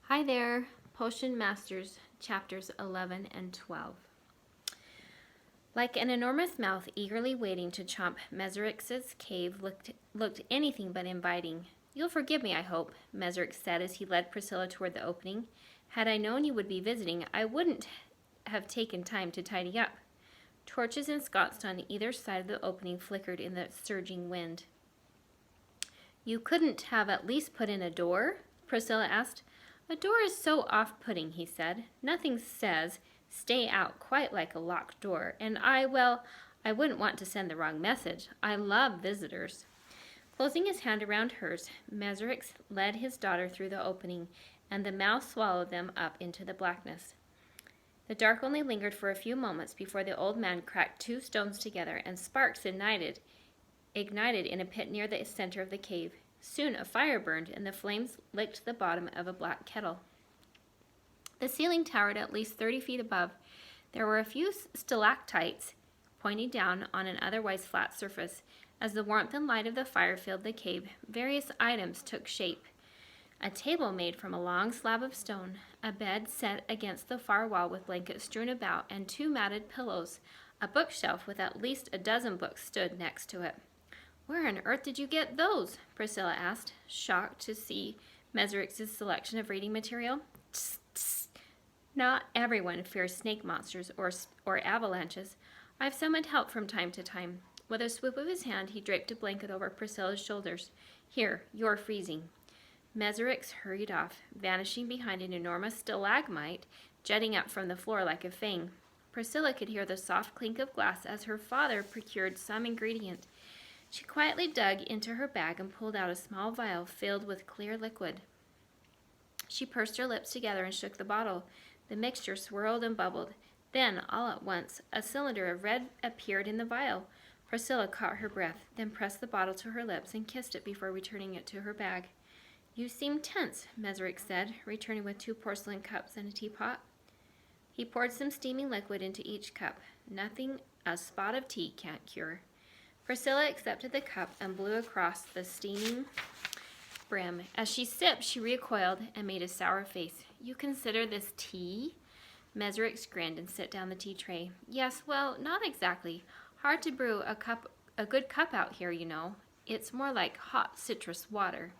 Hi there, Potion Masters, chapters 11 and 12. Like an enormous mouth eagerly waiting to chomp, Mesrix's cave looked anything but inviting. "You'll forgive me, I hope," Mesrix said as he led Priscilla toward the opening. "Had I known you would be visiting, I wouldn't have taken time to tidy up." Torches ensconced on either side of the opening flickered in the surging wind. "You couldn't have at least put in a door?" Priscilla asked. "A door is so off-putting," he said. "Nothing says, 'stay out,' quite like a locked door. And I wouldn't want to send the wrong message. I love visitors." Closing his hand around hers, Mesrix led his daughter through the opening, and the mouth swallowed them up into the blackness. The dark only lingered for a few moments before the old man cracked two stones together, and sparks ignited in a pit near the center of the cave. Soon a fire burned, and the flames licked the bottom of a black kettle. The ceiling towered at least 30 feet above. There were a few stalactites pointing down on an otherwise flat surface. As the warmth and light of the fire filled the cave, various items took shape. A table made from a long slab of stone, a bed set against the far wall with blankets strewn about, and two matted pillows. A bookshelf with at least a dozen books stood next to it. "Where on earth did you get those?" Priscilla asked, shocked to see Mesrix's selection of reading material. "Tss, tss. Not everyone fears snake monsters or avalanches. I've summoned help from time to time." With a swoop of his hand, he draped a blanket over Priscilla's shoulders. "Here, you're freezing." Mesrix hurried off, vanishing behind an enormous stalagmite jutting up from the floor like a fang. Priscilla could hear the soft clink of glass as her father procured some ingredient. She quietly dug into her bag and pulled out a small vial filled with clear liquid. She pursed her lips together and shook the bottle. The mixture swirled and bubbled. Then, all at once, a cylinder of red appeared in the vial. Priscilla caught her breath, then pressed the bottle to her lips and kissed it before returning it to her bag. "You seem tense," Mesrix said, returning with two porcelain cups and a teapot. He poured some steaming liquid into each cup. "Nothing a spot of tea can't cure." Priscilla accepted the cup and blew across the steaming brim. As she sipped, she recoiled and made a sour face. "You consider this tea?" Mesrix grinned and set down the tea tray. "Yes, well, not exactly. Hard to brew a good cup out here, you know. It's more like hot citrus water."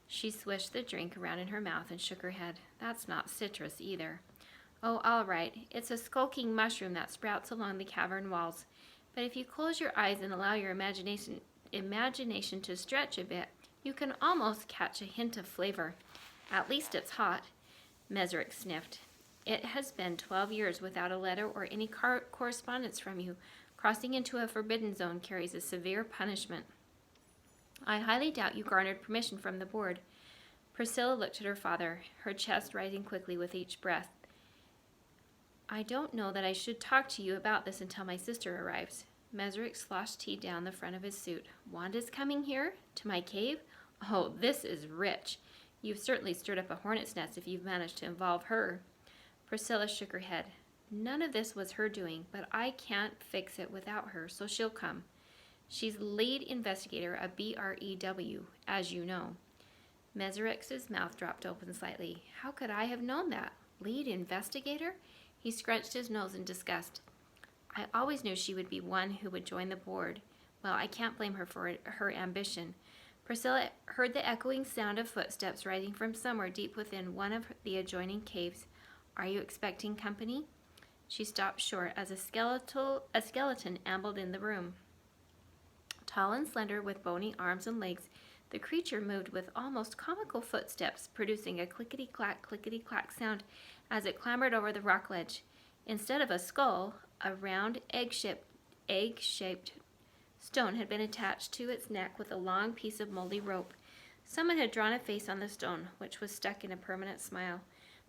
She swished the drink around in her mouth and shook her head. "That's not citrus either." "Oh, all right. It's a skulking mushroom that sprouts along the cavern walls. But if you close your eyes and allow your imagination to stretch a bit, you can almost catch a hint of flavor. At least it's hot." Mesrix sniffed. "It has been 12 years without a letter or any correspondence from you. Crossing into a forbidden zone carries a severe punishment. I highly doubt you garnered permission from the board." Priscilla looked at her father, her chest rising quickly with each breath. "I don't know that I should talk to you about this until my sister arrives." Mesrix sloshed tea down the front of his suit. "Wanda's coming here? To my cave? Oh, this is rich. You've certainly stirred up a hornet's nest if you've managed to involve her." Priscilla shook her head. "None of this was her doing, but I can't fix it without her, so she'll come. She's lead investigator of BREW, as you know." Mesrix's mouth dropped open slightly. "How could I have known that? Lead investigator?" He scrunched his nose in disgust. "I always knew she would be one who would join the board. Well, I can't blame her for her ambition." Priscilla heard the echoing sound of footsteps rising from somewhere deep within one of the adjoining caves. "Are you expecting company?" She stopped short as a skeleton ambled in the room. Tall and slender with bony arms and legs, the creature moved with almost comical footsteps, producing a clickety-clack sound as it clambered over the rock ledge. Instead of a skull, a round egg-shaped stone had been attached to its neck with a long piece of moldy rope. Someone had drawn a face on the stone, which was stuck in a permanent smile.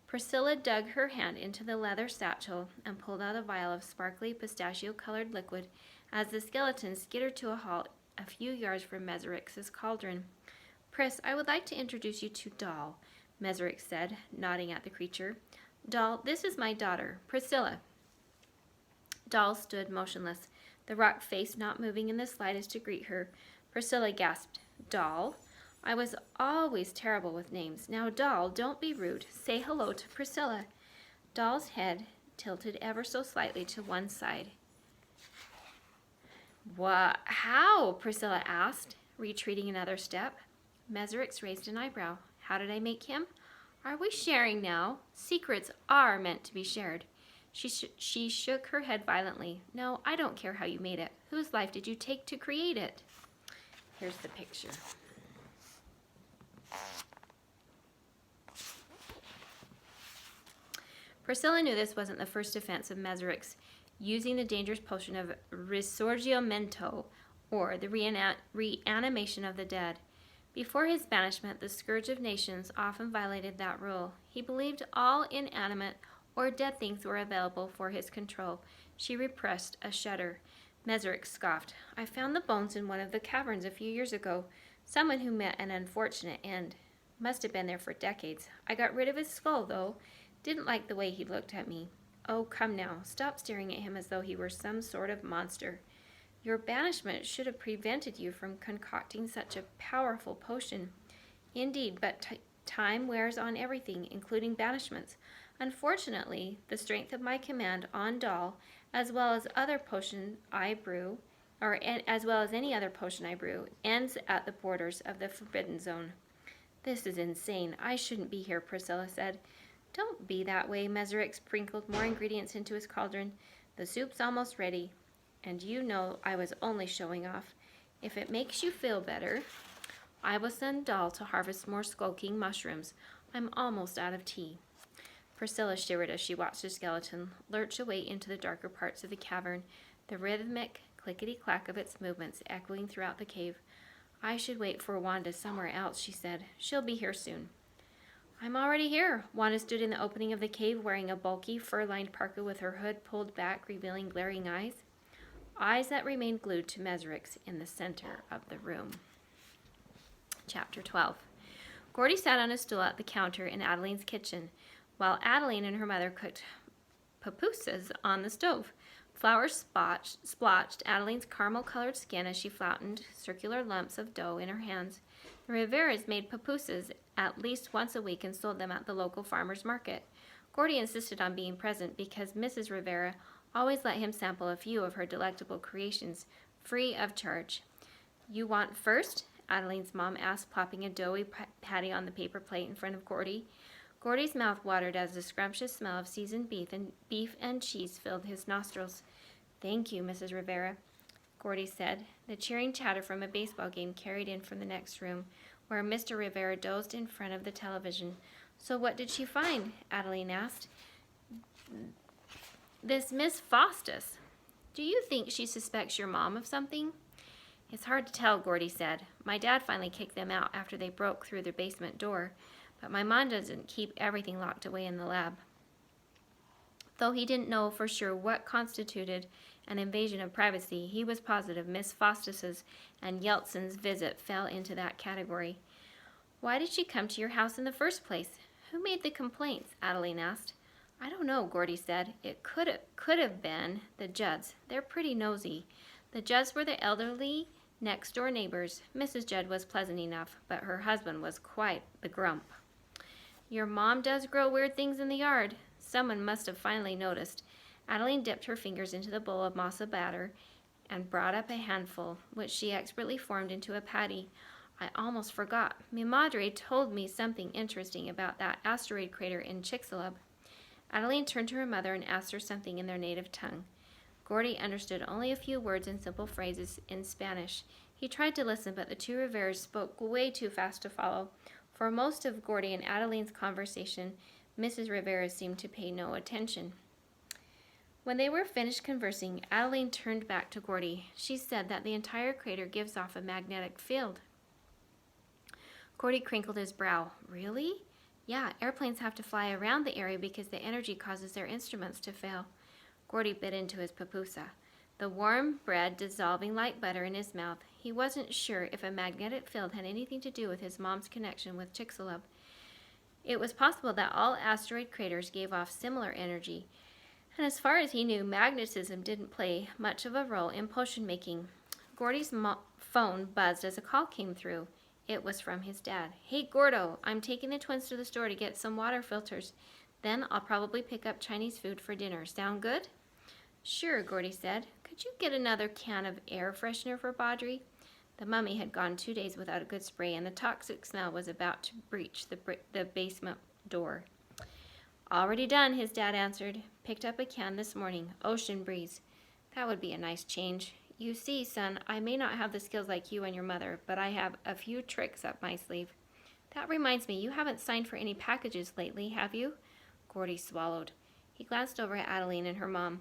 Priscilla dug her hand into the leather satchel and pulled out a vial of sparkly pistachio-colored liquid as the skeleton skittered to a halt a few yards from Mesrix's cauldron. "Pris, I would like to introduce you to Doll," Mesrix said, nodding at the creature. "Doll, this is my daughter, Priscilla." Doll stood motionless, the rock face not moving in the slightest to greet her. Priscilla gasped. "Doll?" I was always terrible with names. Now, Doll, don't be rude. Say hello to Priscilla. Doll's head tilted ever so slightly to one side. What? How? Priscilla asked, retreating another step. Mesrix raised an eyebrow. How did I make him? Are we sharing now? Secrets are meant to be shared. She shook her head violently. No, I don't care how you made it. Whose life did you take to create it? Here's the picture. Priscilla knew this wasn't the first offense of Mesrix, using the dangerous potion of risorgimento, or the reanimation of the dead. Before his banishment, the Scourge of Nations often violated that rule. He believed all inanimate or dead things were available for his control. She repressed a shudder. Mesrix scoffed. I found the bones in one of the caverns a few years ago. Someone who met an unfortunate end. Must have been there for decades. I got rid of his skull, though. Didn't like the way he looked at me. Oh, come now. Stop staring at him as though he were some sort of monster. Your banishment should have prevented you from concocting such a powerful potion. Indeed, but time wears on everything, including banishments. Unfortunately, the strength of my command on Doll, as well as other potion I brew, as well as any other potion I brew, ends at the borders of the Forbidden Zone. This is insane. I shouldn't be here, Priscilla said. Don't be that way. Mesrix sprinkled more ingredients into his cauldron. The soup's almost ready. And you know I was only showing off. If it makes you feel better, I will send Doll to harvest more skulking mushrooms. I'm almost out of tea. Priscilla shivered as she watched the skeleton lurch away into the darker parts of the cavern, the rhythmic clickety-clack of its movements echoing throughout the cave. I should wait for Wanda somewhere else, she said. She'll be here soon. I'm already here. Wanda stood in the opening of the cave wearing a bulky, fur-lined parka with her hood pulled back, revealing glaring eyes. Eyes that remained glued to Mesrix in the center of the room. Chapter 12. Gordy sat on a stool at the counter in Adeline's kitchen, while Adeline and her mother cooked pupusas on the stove. Flour splotched Adeline's caramel-colored skin as she flattened circular lumps of dough in her hands. The Riveras made pupusas at least once a week and sold them at the local farmer's market. Gordy insisted on being present because Mrs. Rivera always let him sample a few of her delectable creations, free of charge. You want first? Adeline's mom asked, plopping a doughy patty on the paper plate in front of Gordy. Gordy's mouth watered as the scrumptious smell of seasoned beef and cheese filled his nostrils. Thank you, Mrs. Rivera, Gordy said. The cheering chatter from a baseball game carried in from the next room, where Mr. Rivera dozed in front of the television. So what did she find? Adeline asked. This Miss Faustus. Do you think she suspects your mom of something? It's hard to tell, Gordy said. My dad finally kicked them out after they broke through the basement door, but my mom doesn't keep everything locked away in the lab. Though he didn't know for sure what constituted an invasion of privacy, he was positive Miss Faustus's and Yeltsin's visit fell into that category. Why did she come to your house in the first place? Who made the complaints? Adeline asked. I don't know, Gordy said. It could have been the Judds. They're pretty nosy. The Judds were the elderly next-door neighbors. Mrs. Judd was pleasant enough, but her husband was quite the grump. Your mom does grow weird things in the yard. Someone must have finally noticed. Adeline dipped her fingers into the bowl of masa batter and brought up a handful, which she expertly formed into a patty. I almost forgot. Mi madre told me something interesting about that asteroid crater in Chicxulub. Adeline turned to her mother and asked her something in their native tongue. Gordy understood only a few words and simple phrases in Spanish. He tried to listen, but the two Riveras spoke way too fast to follow. For most of Gordy and Adeline's conversation, Mrs. Rivera seemed to pay no attention. When they were finished conversing, Adeline turned back to Gordy. She said that the entire crater gives off a magnetic field. Gordy crinkled his brow. Really? Yeah, airplanes have to fly around the area because the energy causes their instruments to fail. Gordy bit into his pupusa, the warm bread dissolving like butter in his mouth. He wasn't sure if a magnetic field had anything to do with his mom's connection with Chicxulub. It was possible that all asteroid craters gave off similar energy, and as far as he knew, magnetism didn't play much of a role in potion making. Gordy's phone buzzed as a call came through. It was from his dad. Hey, Gordo, I'm taking the twins to the store to get some water filters. Then I'll probably pick up Chinese food for dinner. Sound good? Sure, Gordy said. Could you get another can of air freshener for Baudry? The mummy had gone 2 days without a good spray, and the toxic smell was about to breach the basement door. Already done, his dad answered. Picked up a can this morning. Ocean breeze. That would be a nice change. You see, son, I may not have the skills like you and your mother, but I have a few tricks up my sleeve. That reminds me, you haven't signed for any packages lately, have you? Gordy swallowed. He glanced over at Adeline and her mom.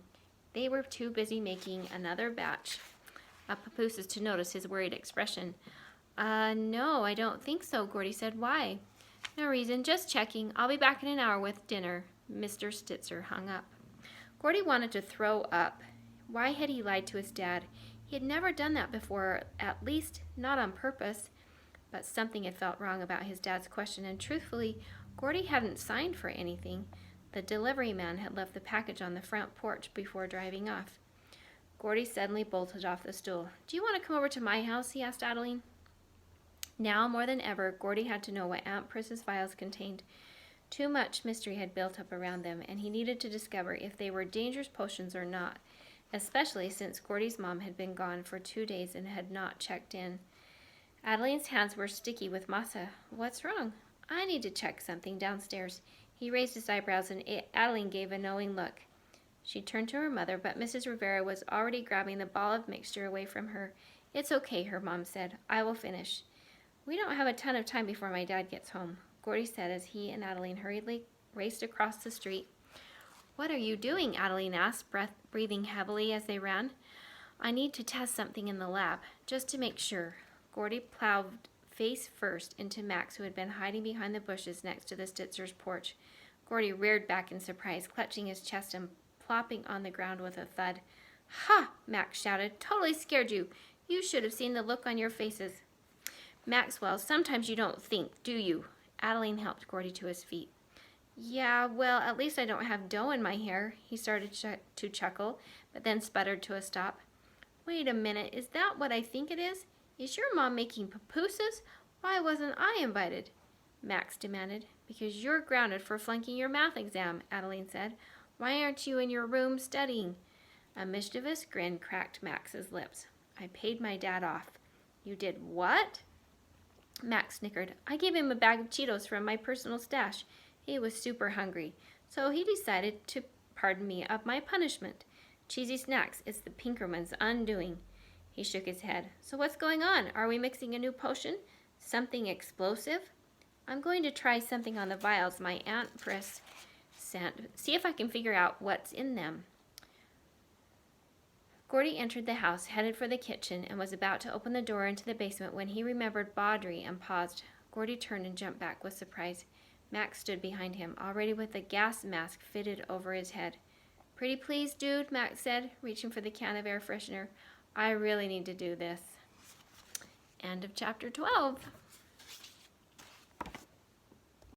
They were too busy making another batch of papooses to notice his worried expression. No, I don't think so, Gordy said. Why? No reason, just checking. I'll be back in an hour with dinner. Mr. Stitzer hung up. Gordy wanted to throw up. Why had he lied to his dad? He had never done that before, at least not on purpose. But something had felt wrong about his dad's question, and truthfully, Gordy hadn't signed for anything. The delivery man had left the package on the front porch before driving off. Gordy suddenly bolted off the stool. Do you want to come over to my house? He asked Adeline. Now, more than ever, Gordy had to know what Aunt Pris's vials contained. Too much mystery had built up around them, and he needed to discover if they were dangerous potions or not, especially since Gordy's mom had been gone for 2 days and had not checked in. Adeline's hands were sticky with masa. What's wrong? I need to check something downstairs. He raised his eyebrows, and Adeline gave a knowing look. She turned to her mother, but Mrs. Rivera was already grabbing the ball of mixture away from her. It's okay, her mom said. I will finish. We don't have a ton of time before my dad gets home, Gordy said as he and Adeline hurriedly raced across the street. What are you doing? Adeline asked, breathing heavily as they ran. I need to test something in the lab, just to make sure. Gordy plowed face first into Max, who had been hiding behind the bushes next to the Stitzer's porch. Gordy reared back in surprise, clutching his chest and plopping on the ground with a thud. Ha! Max shouted. Totally scared you. You should have seen the look on your faces. Maxwell, sometimes you don't think, do you? Adeline helped Gordy to his feet. Yeah, well, at least I don't have dough in my hair. He started to chuckle, but then sputtered to a stop. Wait a minute, is that what I think it is? Is your mom making papooses? Why wasn't I invited? Max demanded. Because you're grounded for flunking your math exam, Adeline said. Why aren't you in your room studying? A mischievous grin cracked Max's lips. I paid my dad off. You did what? Max snickered. I gave him a bag of Cheetos from my personal stash. He was super hungry, so he decided to pardon me of my punishment. Cheesy snacks, it's the Pinkerman's undoing. He shook his head. So what's going on? Are we mixing a new potion? Something explosive? I'm going to try something on the vials my Aunt Pris sent. See if I can figure out what's in them. Gordy entered the house, headed for the kitchen, and was about to open the door into the basement when he remembered Baudry and paused. Gordy turned and jumped back with surprise. Max stood behind him, already with a gas mask fitted over his head. Pretty please, dude, Max said, reaching for the can of air freshener. I really need to do this. End of chapter 12.